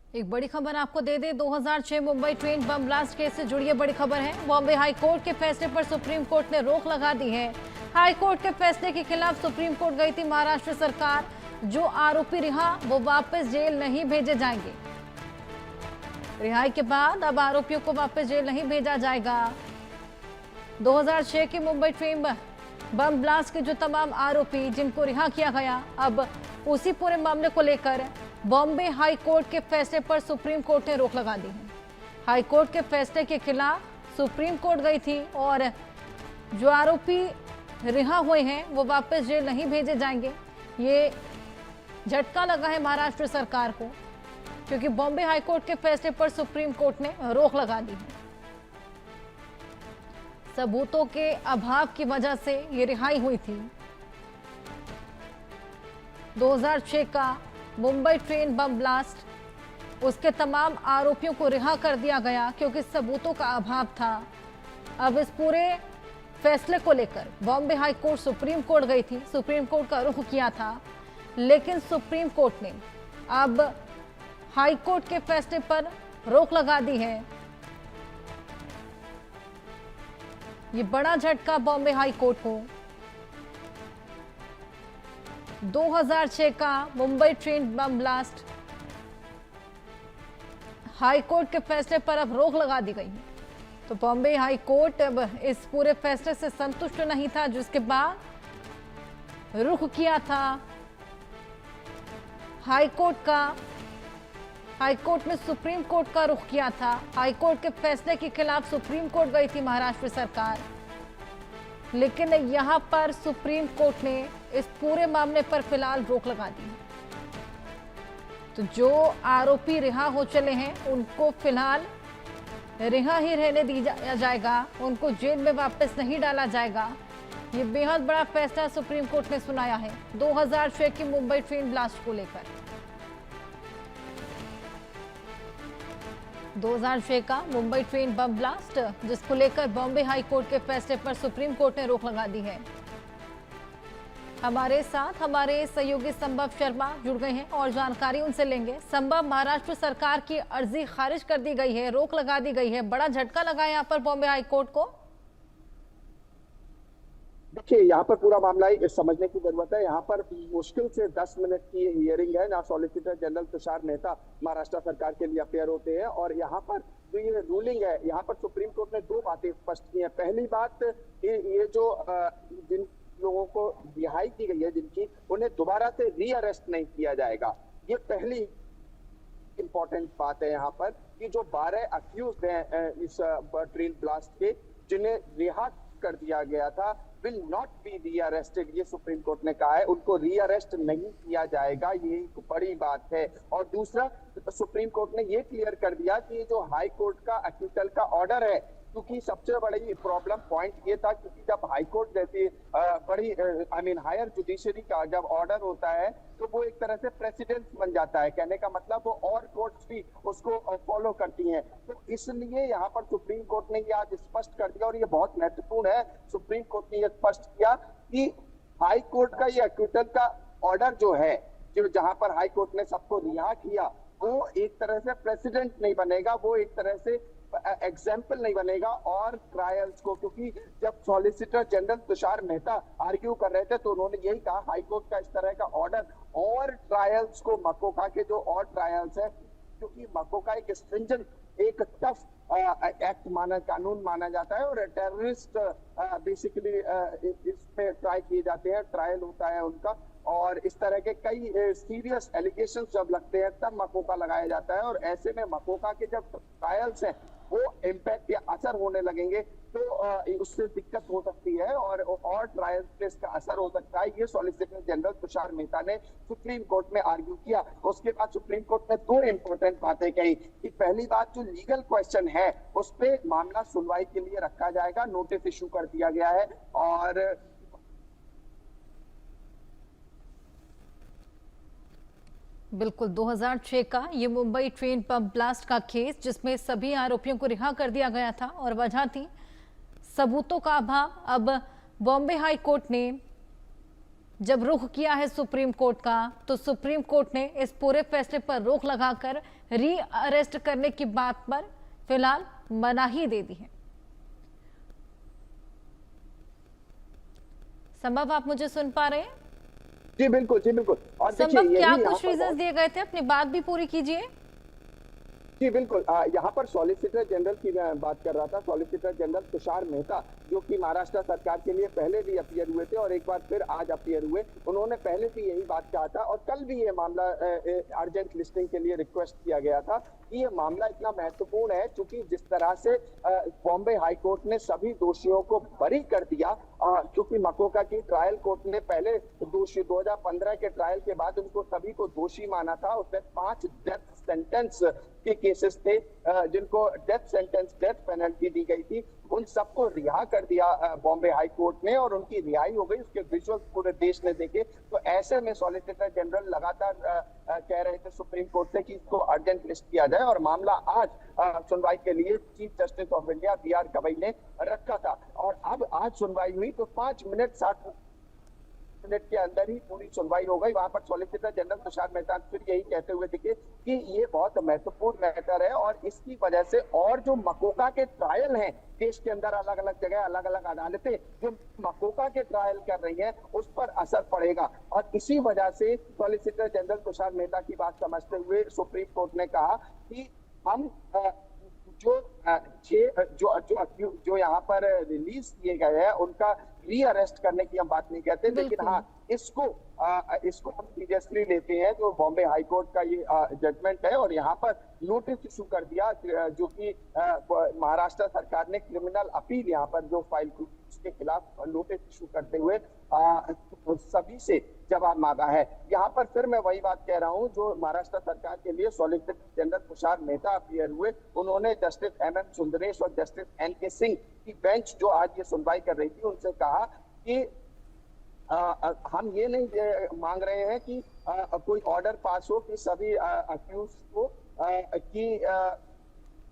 एक बड़ी खबर आपको दे दे 2006 Mumbai train bomb blast case से जुड़ी बड़ी खबर है। बॉम्बे हाई कोर्ट के फैसले पर सुप्रीम कोर्ट ने रोक लगा दी है। हाई कोर्ट के फैसले के खिलाफ सुप्रीम कोर्ट गई थी महाराष्ट्र सरकार। जो आरोपी रिहा वो वापस जेल नहीं भेजे जाएंगे। रिहाई के बाद अब आरोपियों को वापस जेल नहीं भेजा जाएगा। 2006 की मुंबई ट्रेन बम ब्लास्ट के जो तमाम आरोपी जिनको रिहा किया गया, अब उसी पूरे मामले को लेकर बॉम्बे हाई कोर्ट के फैसले पर सुप्रीम कोर्ट ने रोक लगा दी है। हाई कोर्ट के फैसले के खिलाफ सुप्रीम कोर्ट गई थी और जो आरोपी रिहा हुए हैं वो वापस जेल नहीं भेजे जाएंगे। ये झटका लगा है महाराष्ट्र सरकार को, क्योंकि बॉम्बे हाई कोर्ट के फैसले पर सुप्रीम कोर्ट ने रोक लगा दी है। सबूतों के अभाव की वजह से ये रिहाई हुई थी। 2006 का मुंबई ट्रेन बम ब्लास्ट, उसके तमाम आरोपियों को रिहा कर दिया गया क्योंकि सबूतों का अभाव था। अब इस पूरे फैसले को लेकर Bombay high court supreme court गई थी, सुप्रीम कोर्ट का रुख किया था, लेकिन सुप्रीम कोर्ट ने अब हाई कोर्ट के फैसले पर रोक लगा दी है। ये बड़ा झटका बॉम्बे हाई कोर्ट को। 2006 का Mumbai train bomb blast, high court के फैसले पर अब रोक लगा दी गई है। तो बॉम्बे हाई कोर्ट अब इस पूरे फैसले से संतुष्ट नहीं था, जिसके बाद रुख किया था हाई कोर्ट का। हाई कोर्ट ने सुप्रीम कोर्ट का रुख किया था। हाई कोर्ट के फैसले के खिलाफ सुप्रीम कोर्ट गई थी महाराष्ट्र सरकार, लेकिन यहां पर सुप्रीम कोर्ट ने इस पूरे मामले पर फिलहाल रोक लगा दी। तो जो आरोपी रिहा हो चले हैं उनको फिलहाल रिहा ही रहने दिया जाएगा, उनको जेल में वापस नहीं डाला जाएगा। ये बेहद बड़ा फैसला सुप्रीम कोर्ट ने सुनाया है 2006 की मुंबई ट्रेन ब्लास्ट को लेकर। 2006 का मुंबई ट्रेन बम ब्लास्ट, जिसको लेकर बॉम्बे हाई कोर्ट के फैसले पर सुप्रीम कोर्ट ने रोक लगा दी है। हमारे साथ हमारे सहयोगी संभव शर्मा जुड़ गए हैं और जानकारी उनसे लेंगे। संभव, महाराष्ट्र सरकार की अर्जी खारिज कर दी गई है, रोक लगा दी गई है, बड़ा झटका लगा है यहाँ पर बॉम्बे हाई कोर्ट को। देखिए, यहाँ पर पूरा मामला ही समझने की जरूरत है। यहाँ पर मुश्किल से 10 मिनट की हियरिंग है। ना सॉलिसिटर जनरल तुषार मेहता महाराष्ट्र सरकार के लिए अपेयर होते हैं और यहाँ पर जो ये रूलिंग है, यहाँ पर सुप्रीम कोर्ट ने दो बातें स्पष्ट की हैं। पहली बात, ये जो जिन लोगों को रिहाई की गई है, जिनकी, उन्हें दोबारा से री अरेस्ट नहीं किया जाएगा। ये पहली इंपॉर्टेंट बात है यहाँ पर कि जो 12 अक्यूज्ड हैं इस ट्रेन ब्लास्ट के, जिन्हें रिहा कर दिया गया था, विल नॉट बी री अरेस्टेड। ये सुप्रीम कोर्ट ने कहा है, उनको री अरेस्ट नहीं किया जाएगा। ये एक बड़ी बात है। और दूसरा, सुप्रीम कोर्ट ने ये क्लियर कर दिया कि ये जो हाई कोर्ट का अक्यूटल का ऑर्डर है, क्योंकि सबसे बड़ी प्रॉब्लम पॉइंट ये था, क्योंकि जब हाई कोर्ट जैसी बड़ी हायर जुडिशरी का जब ऑर्डर होता है तो वो एक तरह से प्रेसिडेंस बन जाता है। कहने का मतलब वो और कोर्ट्स भी उसको फॉलो करती हैं। तो इसलिए यहाँ पर सुप्रीम कोर्ट ने ये आज स्पष्ट कर दिया और ये बहुत महत्वपूर्ण है। सुप्रीम कोर्ट ने ये स्पष्ट किया कि हाई कोर्ट का ये अक्यूटल का ऑर्डर जो है, जो जहां पर हाई कोर्ट ने सबको रिहा किया, वो एक तरह से प्रेसिडेंट नहीं बनेगा, वो एक तरह से एग्जाम्पल नहीं बनेगा और ट्रायल्स को। क्योंकि जब solicitor general Tushar Mehta argue कर रहे थे तो उन्होंने यही कहा, हाई कोर्ट का इस तरह का ऑर्डर और ट्रायल्स को, मकोका के जो और ट्रायल्स है, क्योंकि मकोका एक स्ट्रिंजेंट, एक टफ एक्ट कानून माना जाता है और टेररिस्ट बेसिकली इसमें ट्राई किए जाते हैं, ट्रायल होता है उनका, और इस तरह के कई सीरियस एलिगेशन जब लगते हैं तब मकोका लगाया जाता है। और ऐसे में मकोका के जब ट्रायल्स हैं वो इम्पैक्ट या असर होने लगेंगे तो उससे दिक्कत हो सकती है और ट्रायल्स पे इसका असर हो सकता है। ये सॉलिसिटर जनरल तुषार मेहता ने सुप्रीम कोर्ट में आर्ग्यू किया। उसके बाद सुप्रीम कोर्ट ने दो इंपॉर्टेंट बातें कही कि पहली बात, जो लीगल क्वेश्चन है उस पे मामला सुनवाई के लिए रखा जाएगा, नोटिस इशू कर दिया गया है। और बिल्कुल, 2006 का ये मुंबई ट्रेन बम ब्लास्ट का केस, जिसमें सभी आरोपियों को रिहा कर दिया गया था और वजह थी सबूतों का अभाव। अब बॉम्बे हाई कोर्ट ने जब रुख किया है सुप्रीम कोर्ट का, तो सुप्रीम कोर्ट ने इस पूरे फैसले पर रोक लगाकर री अरेस्ट करने की बात पर फिलहाल मनाही दे दी है। संभव, आप मुझे सुन पा रहे हैं? जी बिल्कुल, जी बिल्कुल। और संभव, देखिए क्या यही यहाँ कुछ पर रीजंस दिए गए थे? अपनी बात भी पूरी कीजिए। जी बिल्कुल, यहाँ पर सॉलिसिटर जनरल की मैं बात कर रहा था। सॉलिसिटर जनरल तुषार मेहता, जो कि महाराष्ट्र सरकार के लिए पहले भी अपीयर हुए थे और एक बार फिर आज अपीयर हुए, उन्होंने पहले भी यही बात कहा था और कल भी ये मामला अर्जेंट लिस्टिंग के लिए रिक्वेस्ट किया गया था कि ये मामला इतना महत्वपूर्ण है क्योंकि जिस तरह से बॉम्बे हाई कोर्ट ने सभी दोषियों को बरी कर दिया, क्योंकि मकोका की ट्रायल कोर्ट ने पहले दोषी 2015 के ट्रायल के बाद उनको सभी को दोषी माना था। उसमें 5 डेथ सेंटेंस के केसेस थे, जिनको डेथ सेंटेंस, डेथ पेनल्टी दी गई थी, उन सबको रिहा कर दिया बॉम्बे हाई कोर्ट ने और उनकी रिहाई हो गई। उसके विजुअल्स पूरे देश ने देखे। तो ऐसे में सॉलिसिटर जनरल लगातार कह रहे थे सुप्रीम कोर्ट से कि इसको अर्जेंट लिस्ट किया जाए और मामला आज सुनवाई के लिए chief justice of India BR Gavai ने रखा था। और अब आज सुनवाई हुई तो 5 मिनट 60 मिनट के अंदर ही पूरी सुनवाई हो गई। वहां पर सॉलिसिटर जनरल तुषार मेहता फिर यही कहते हुए दिखे कि ये बहुत महत्वपूर्ण मैटर है और इसकी वजह से और जो मकोका के ट्रायल हैं देश के अंदर, अलग अलग जगह अलग अलग अदालतें जो मकोका के ट्रायल कर रही हैं उस पर असर पड़ेगा। और इसी वजह से सॉलिसिटर जनरल तुषार मेहता की बात समझते हुए सुप्रीम कोर्ट ने कहा कि हम जो यहाँ पर रिलीज किए गए हैं उनका री अरेस्ट करने की हम बात नहीं कहते, लेकिन हाँ इसको हम सीरियसली लेते हैं। जो बॉम्बे हाई कोर्ट का ये जजमेंट है और यहाँ पर नोटिस इशू कर दिया, जो कि महाराष्ट्र सरकार ने क्रिमिनल अपील यहाँ पर जो फाइल की उसके खिलाफ नोटिस इशू करते हुए सभी से जवाब मांगा है। यहाँ पर फिर मैं वही बात कह रहा हूँ जो महाराष्ट्र सरकार के लिए solicitor general Tushar Mehta appear हुए, उन्होंने जस्टिस MM सुंदरेश और जस्टिस NK सिंह की बेंच जो आज ये सुनवाई कर रही थी उनसे कहा कि हम ये नहीं मांग रहे हैं कि कोई ऑर्डर पास हो कि सभी अक्यूज को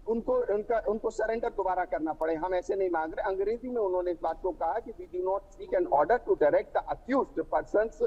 उनको सरेंडर दोबारा करना पड़े। हम ऐसे नहीं मांग रहे। अंग्रेजी में उन्होंने इस बात को कहा कि we do not seek an order to direct the accused persons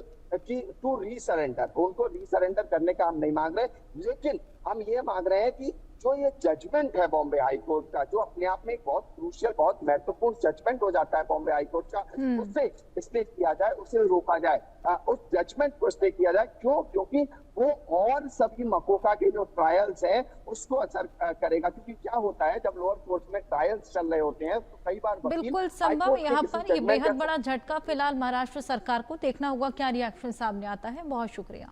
to resurrender. उनको रीसरेंडर करने का हम नहीं मांग रहे, लेकिन हम ये मांग रहे हैं कि जो ये जजमेंट है बॉम्बे हाई कोर्ट का, जो अपने आप में एक बहुत क्रूशियल, बहुत महत्वपूर्ण जजमेंट हो जाता है बॉम्बे हाई कोर्ट का, उसे स्टे किया जाए, उसे रोका जाए, उस जजमेंट को स्टे किया जाए। क्यों? क्योंकि वो और सभी मकोका के जो ट्रायल्स हैं उसको असर करेगा। क्योंकि क्या होता है जब लोअर कोर्ट में ट्रायल्स चल रहे होते हैं तो कई बार बिल्कुल संभव, यहाँ पर ये बेहद बड़ा झटका फिलहाल महाराष्ट्र सरकार को। देखना होगा क्या रिएक्शन सामने आता है। बहुत शुक्रिया।